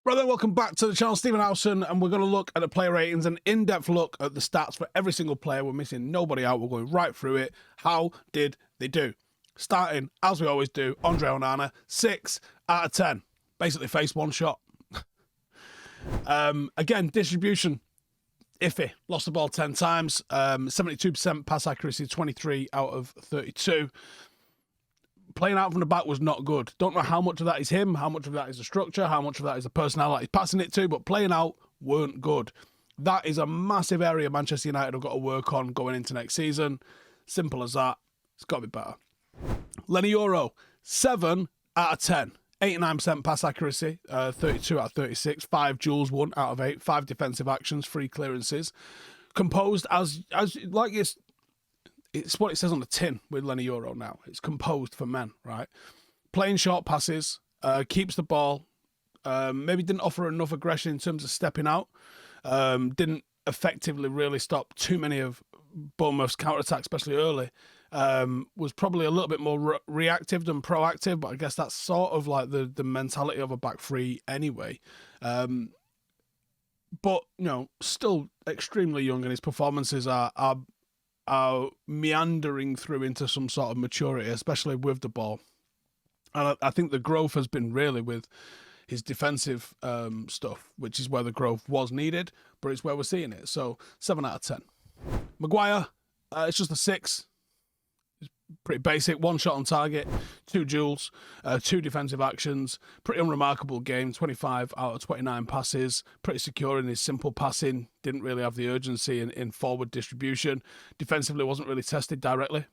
Brother, welcome back to the channel. Stephen Howson, and we're going to look at the player ratings, an in-depth look at the stats for every single player. We're missing nobody out. We're going right through it. How did they do? Starting, as we always do, Andre Onana, 6 out of 10. Basically faced one shot. Again, distribution, iffy. Lost the ball 10 times. 72% pass accuracy, 23 out of 32. Playing out from the back was not good. Don't know how much of that is him, how much of that is the structure, how much of that is the personnel that he's passing it to, but playing out weren't good. That is a massive area Manchester United have got to work on going into next season. Simple as that. It's got to be better. Lenny Yoro, 7 out of 10. 89% pass accuracy, 32 out of 36, 5 duels, 1 out of 8, 5 defensive actions, 3 clearances. Composed as like it's what it says on the tin with Lenny Yoro now. It's composed for men, right? Playing short passes, keeps the ball, maybe didn't offer enough aggression in terms of stepping out, didn't effectively really stop too many of Bournemouth's counter-attacks, especially early, was probably a little bit more reactive than proactive, but I guess that's sort of like the mentality of a back three anyway. But, you know, still extremely young, and his performances are meandering through into some sort of maturity, especially with the ball. And I think the growth has been really with his defensive stuff, which is where the growth was needed, but it's where we're seeing it. So 7 out of 10. Maguire, it's just a 6. It's pretty basic. 1 shot on target, 2 duels, 2 defensive actions. Pretty unremarkable game. 25 out of 29 passes. Pretty secure in his simple passing. Didn't really have the urgency in forward distribution. Defensively wasn't really tested directly.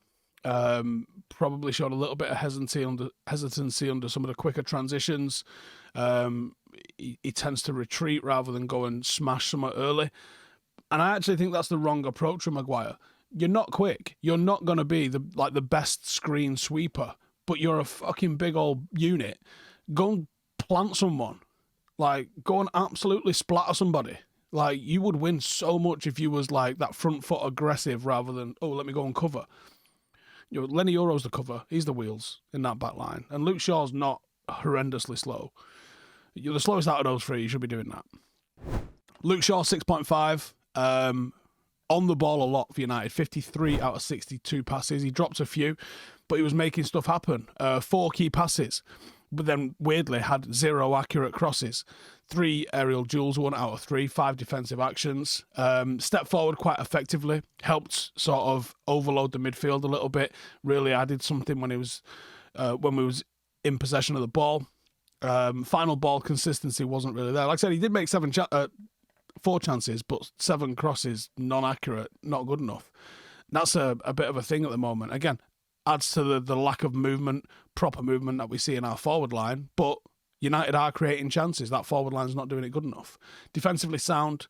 Probably showed a little bit of hesitancy under some of the quicker transitions. He tends to retreat rather than go and smash somewhat early. And I actually think that's the wrong approach with Maguire. You're not quick. You're not going to be the best screen sweeper, but you're a fucking big old unit. Go and plant someone. Like, go and absolutely splatter somebody. Like, you would win so much if you was like that front foot aggressive rather than, oh, let me go and cover. You know, Lenny Yoro's the cover. He's the wheels in that back line. And Luke Shaw's not horrendously slow. You're the slowest out of those three. You should be doing that. Luke Shaw, 6.5. On the ball a lot for United. 53 out of 62 passes. He dropped a few, but he was making stuff happen. 4 key passes, but then weirdly had 0 accurate crosses. 3 aerial duels, 1 out of 3. 5 defensive actions. Stepped forward quite effectively. Helped sort of overload the midfield a little bit. Really added something when we was in possession of the ball. Final ball consistency wasn't really there. Like I said, he did make 4 chances, but 7 crosses, non-accurate, not good enough. That's a bit of a thing at the moment. Again, adds to the lack of movement, proper movement that we see in our forward line, but United are creating chances. That forward line's not doing it good enough. Defensively sound,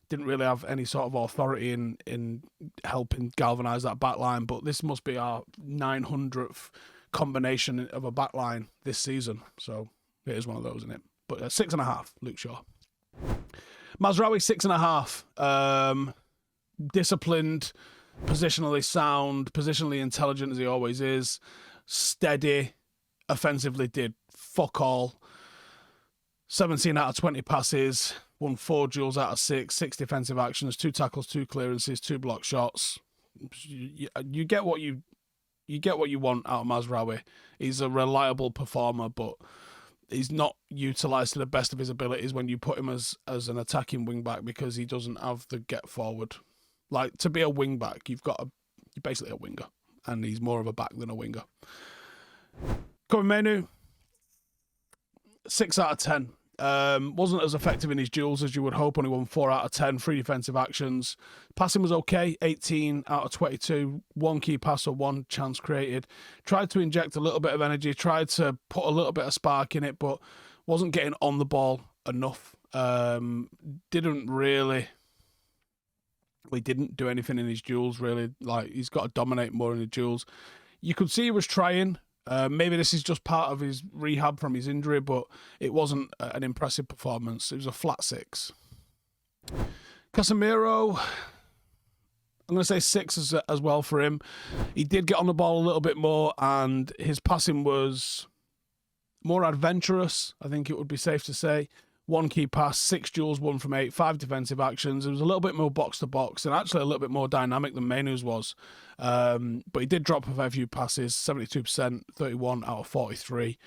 didn't really have any sort of authority in helping galvanise that back line, but this must be our 900th combination of a back line this season, so it is one of those, isn't it? But 6.5, Luke Shaw. Mazraoui, 6.5. Disciplined, positionally sound, positionally intelligent as he always is. Steady. Offensively did fuck all. 17 out of 20 passes. Won 4 duels out of 6. 6 defensive actions. 2 tackles, 2 clearances, 2 block shots. You get what you want out of Mazraoui. He's a reliable performer, but he's not utilised to the best of his abilities when you put him as an attacking wing-back because he doesn't have the get-forward. Like, to be a wing-back, you're basically a winger, and he's more of a back than a winger. Kobbie Mainoo, 6 out of 10. Wasn't as effective in his duels as you would hope. Only won 4 out of 10, 3 defensive actions. Passing was okay, 18 out of 22. 1 key pass or 1 chance created. Tried to inject a little bit of energy, tried to put a little bit of spark in it, but wasn't getting on the ball enough. Didn't do anything in his duels, really. Like, he's got to dominate more in the duels. You could see he was trying. Maybe this is just part of his rehab from his injury, but it wasn't an impressive performance. It was a flat 6. Casemiro, I'm going to say 6 as well for him. He did get on the ball a little bit more, and his passing was more adventurous, I think it would be safe to say. 1 key pass, 6 duels, 1 from 8, 5 defensive actions. It was a little bit more box-to-box and actually a little bit more dynamic than Mainoo's was. But he did drop a fair few passes, 72%, 31 out of 43.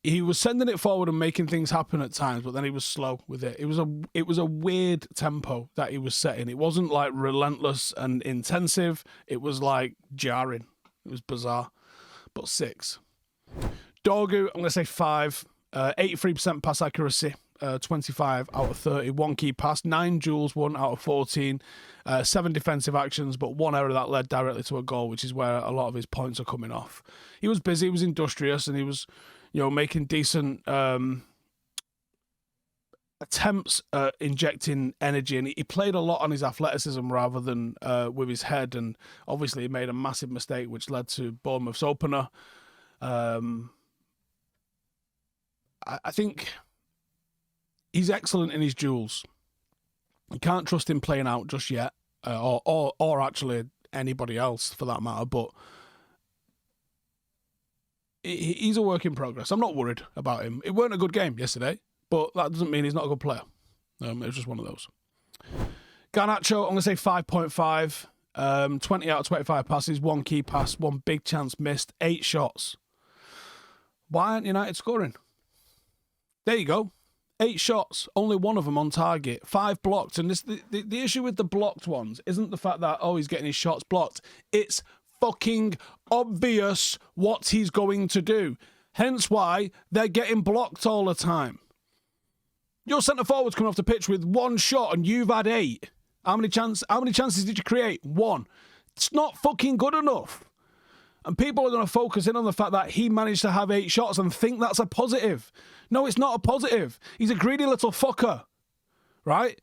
He was sending it forward and making things happen at times, but then he was slow with it. It was a weird tempo that he was setting. It wasn't like relentless and intensive. It was like jarring. It was bizarre. But 6. Dorgu, I'm going to say 5. 83% pass accuracy, 25 out of 30. 1 key pass, 9 duels, 1 out of 14. 7 defensive actions, but 1 error that led directly to a goal, which is where a lot of his points are coming off. He was busy, he was industrious, and he was, making decent attempts at injecting energy. And he played a lot on his athleticism rather than with his head. And obviously he made a massive mistake, which led to Bournemouth's opener. I think he's excellent in his duels. You can't trust him playing out just yet, or actually anybody else for that matter. But he's a work in progress. I'm not worried about him. It weren't a good game yesterday, but that doesn't mean he's not a good player. It was just one of those. Garnacho, I'm going to say 5.5. 20 out of 25 passes, 1 key pass, 1 big chance missed, 8 shots. Why aren't United scoring? There you go. 8 shots, only 1 of them on target, 5 blocked. And the issue with the blocked ones isn't the fact that, he's getting his shots blocked. It's fucking obvious what he's going to do. Hence why they're getting blocked all the time. Your centre forward's coming off the pitch with 1 shot and you've had 8. How many chances did you create? 1. It's not fucking good enough. And people are going to focus in on the fact that he managed to have 8 shots and think that's a positive. No, it's not a positive. He's a greedy little fucker, right?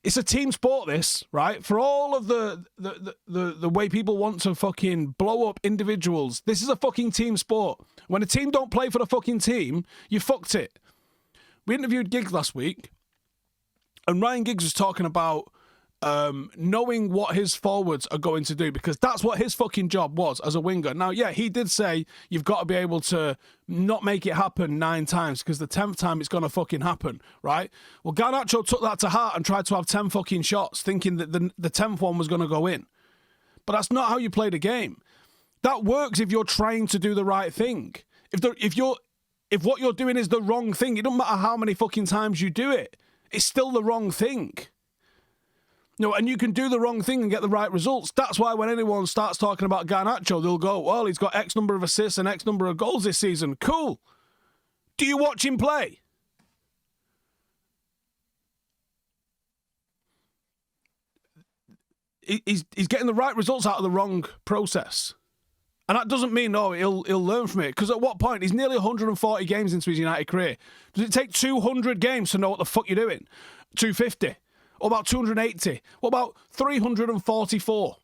It's a team sport, this, right? For all of the way people want to fucking blow up individuals, this is a fucking team sport. When a team don't play for the fucking team, you fucked it. We interviewed Giggs last week, and Ryan Giggs was talking about knowing what his forwards are going to do, because that's what his fucking job was as a winger. Now, yeah, he did say you've got to be able to not make it happen 9 times, because the 10th time it's going to fucking happen, right? Well, Garnacho took that to heart and tried to have 10 fucking shots, thinking that the 10th one was going to go in. But that's not how you play the game. That works if you're trying to do the right thing. If what you're doing is the wrong thing, it doesn't matter how many fucking times you do it. It's still the wrong thing. And you can do the wrong thing and get the right results. That's why when anyone starts talking about Garnacho, they'll go, well, he's got X number of assists and X number of goals this season. Cool. Do you watch him play? He's getting the right results out of the wrong process. And that doesn't mean, he'll learn from it. Because at what point? He's nearly 140 games into his United career. Does it take 200 games to know what the fuck you're doing? 250? What about 280? What about 344?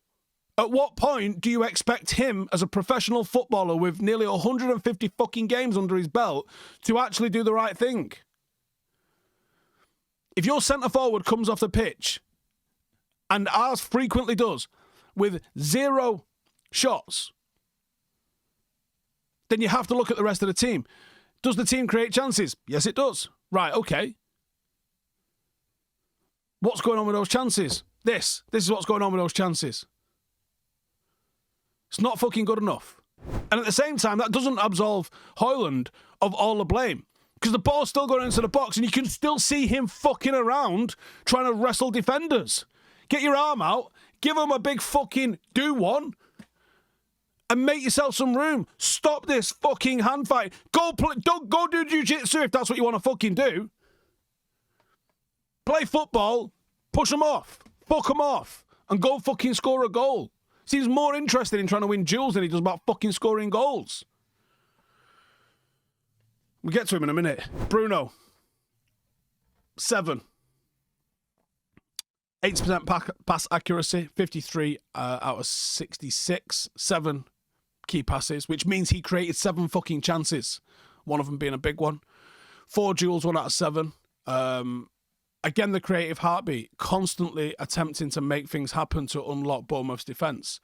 At what point do you expect him as a professional footballer with nearly 150 fucking games under his belt to actually do the right thing? If your centre forward comes off the pitch, and ours frequently does, with 0 shots, then you have to look at the rest of the team. Does the team create chances? Yes, it does. Right, okay. What's going on with those chances? This is what's going on with those chances. It's not fucking good enough. And at the same time, that doesn't absolve Hojlund of all the blame. Because the ball's still going into the box and you can still see him fucking around trying to wrestle defenders. Get your arm out, give him a big fucking do one, and make yourself some room. Stop this fucking hand fight. Don't go do jiu-jitsu if that's what you want to fucking do. Play football, push them off, fuck them off, and go fucking score a goal. Seems more interested in trying to win duels than he does about fucking scoring goals. We'll get to him in a minute. Bruno, 7. 80% pass accuracy, 53 out of 66. 7 key passes, which means he created 7 fucking chances. One of them being a big one. 4 duels, 1 out of 7. Again, the creative heartbeat, constantly attempting to make things happen to unlock Bournemouth's defence.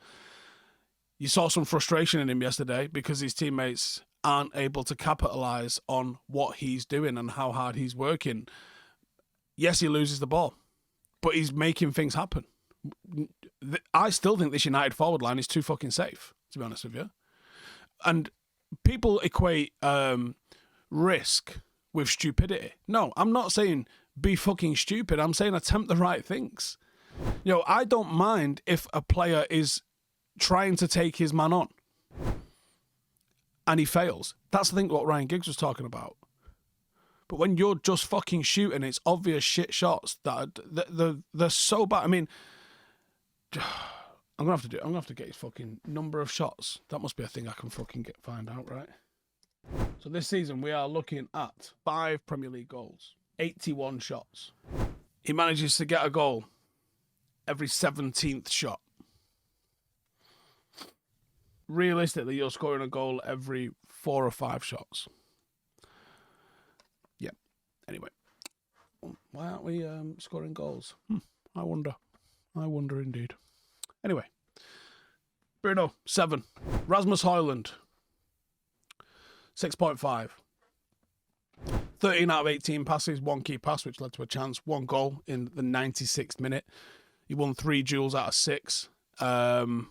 You saw some frustration in him yesterday because his teammates aren't able to capitalise on what he's doing and how hard he's working. Yes, he loses the ball, but he's making things happen. I still think this United forward line is too fucking safe, to be honest with you. And people equate risk with stupidity. No, I'm not saying be fucking stupid. I'm saying attempt the right things. You know, I don't mind if a player is trying to take his man on and he fails. That's the thing what Ryan Giggs was talking about. But when you're just fucking shooting, it's obvious shit shots that they're so bad. I mean, I'm gonna have to get his fucking number of shots. That must be a thing I can fucking find out, right? So this season we are looking at 5 Premier League goals, 81 shots. He manages to get a goal every 17th shot. Realistically, you're scoring a goal every 4 or 5 shots. Yeah. Anyway, why aren't we scoring goals? I wonder. I wonder indeed. Anyway, Bruno, 7. Rasmus Hojlund, 6.5. 13 out of 18 passes, 1 key pass, which led to a chance, 1 goal in the 96th minute. He won 3 duels out of 6, 1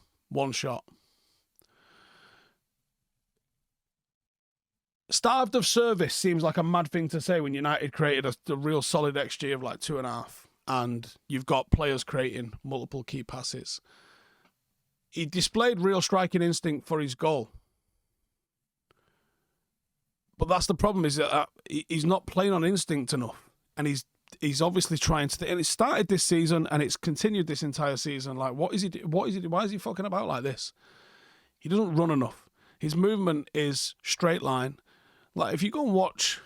shot. Starved of service seems like a mad thing to say when United created a real solid XG of like 2.5, and you've got players creating multiple key passes. He displayed real striking instinct for his goal. But that's the problem, is that he's not playing on instinct enough. And he's obviously trying to... And it started this season and it's continued this entire season. Like, what is he doing? Why is he fucking about like this? He doesn't run enough. His movement is straight line. Like, if you go and watch...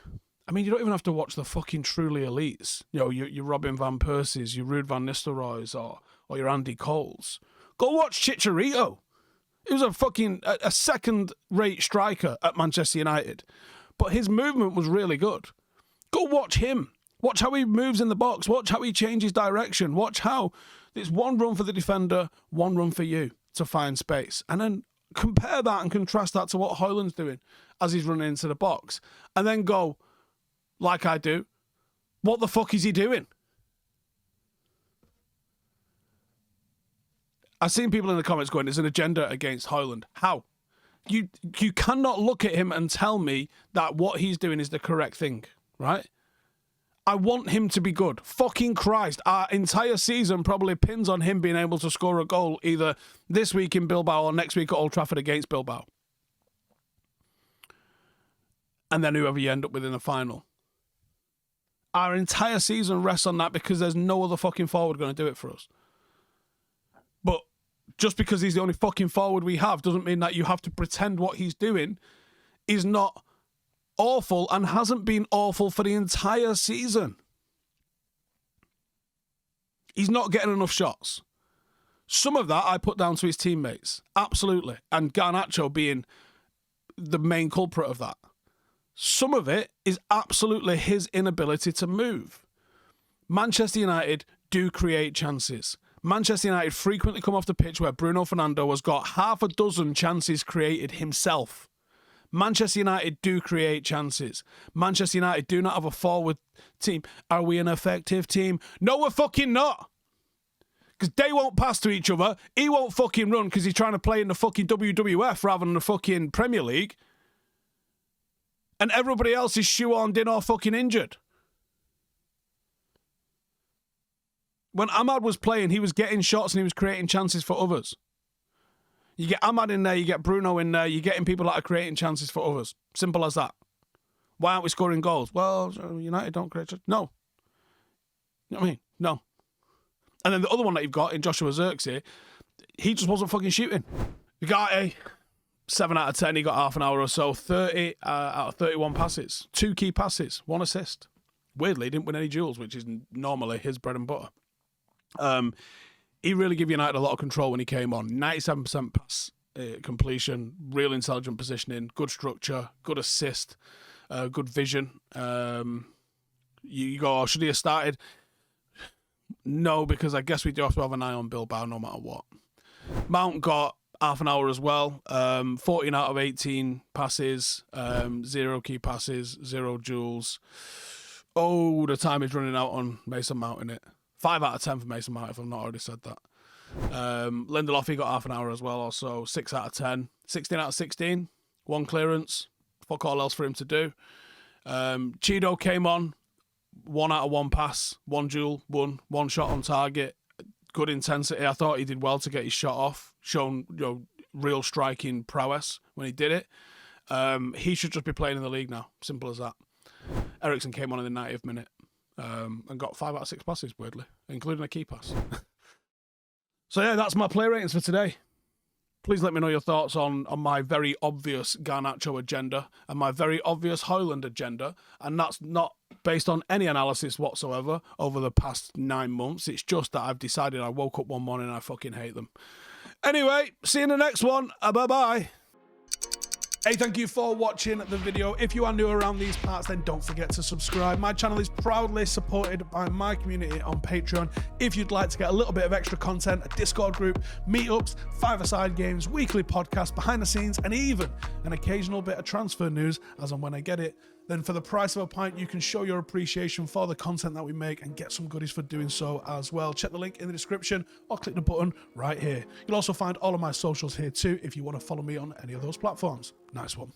I mean, you don't even have to watch the fucking truly elites. You know, your Robin Van Persie's, your Ruud Van Nistelrooy's, or your Andy Cole's. Go watch Chicharito. He was a second-rate striker at Manchester United. But his movement was really good. Go watch him. Watch how he moves in the box. Watch how he changes direction. Watch how it's 1 run for the defender, 1 run for you to find space. And then compare that and contrast that to what Hojlund's doing as he's running into the box. And then go, like I do, what the fuck is he doing? I've seen people in the comments going, there's an agenda against Hojlund. How? You cannot look at him and tell me that what he's doing is the correct thing, right? I want him to be good. Fucking Christ. Our entire season probably pins on him being able to score a goal either this week in Bilbao or next week at Old Trafford against Bilbao. And then whoever you end up with in the final. Our entire season rests on that because there's no other fucking forward going to do it for us. But just because he's the only fucking forward we have doesn't mean that you have to pretend what he's doing is not awful and hasn't been awful for the entire season. He's not getting enough shots. Some of that I put down to his teammates. Absolutely. And Garnacho being the main culprit of that. Some of it is absolutely his inability to move. Manchester United do create chances. Manchester United frequently come off the pitch where Bruno Fernandes has got half a dozen chances created himself. Manchester United do create chances. Manchester United do not have a forward team. Are we an effective team? No, we're fucking not. Because they won't pass to each other. He won't fucking run because he's trying to play in the fucking WWF rather than the fucking Premier League. And everybody else is shoehorned in or fucking injured. When Ahmad was playing, he was getting shots and he was creating chances for others. You get Ahmad in there, you get Bruno in there, you're getting people that are creating chances for others. Simple as that. Why aren't we scoring goals? Well, United don't create chances. No. You know what I mean? No. And then the other one that you've got in Joshua Zirkzee, he just wasn't fucking shooting. You got a 7 out of 10, he got half an hour or so, 30 out of 31 passes, 2 key passes, 1 assist. Weirdly, he didn't win any duels, which is normally his bread and butter. He really gave United a lot of control when he came on. 97% pass completion, real intelligent positioning, good structure, good assist, good vision. You go, oh, should he have started? No, because I guess we do have to have an eye on Bilbao no matter what. Mount got half an hour as well. 14 out of 18 passes, 0 key passes, 0 duels. Oh, the time is running out on Mason Mount, innit? 5 out of 10 for Mason Mount, if I've not already said that. Lindelof, he got half an hour as well, also 6 out of 10. 16 out of 16, 1 clearance. Fuck all else for him to do. Chido came on, 1 out of 1 pass, 1 duel, 1 shot on target. Good intensity. I thought he did well to get his shot off, shown real striking prowess when he did it. He should just be playing in the league now. Simple as that. Eriksen came on in the 90th minute and got 5 out of 6 passes, weirdly, including a key pass. So yeah, that's my play ratings for today. Please let me know your thoughts on my very obvious Garnacho agenda and my very obvious Hojlund agenda. And that's not based on any analysis whatsoever over the past 9 months. It's just that I've decided I woke up one morning and I fucking hate them. Anyway, see you in the next one. Bye-bye. Hey, thank you for watching the video. If you are new around these parts, then don't forget to subscribe. My channel is proudly supported by my community on Patreon. If you'd like to get a little bit of extra content, a Discord group, meetups, 5-a-side games, weekly podcasts, behind the scenes, and even an occasional bit of transfer news as and when I get it, then for the price of a pint, you can show your appreciation for the content that we make and get some goodies for doing so as well. Check the link in the description or click the button right here. You'll also find all of my socials here too if you want to follow me on any of those platforms. Nice one.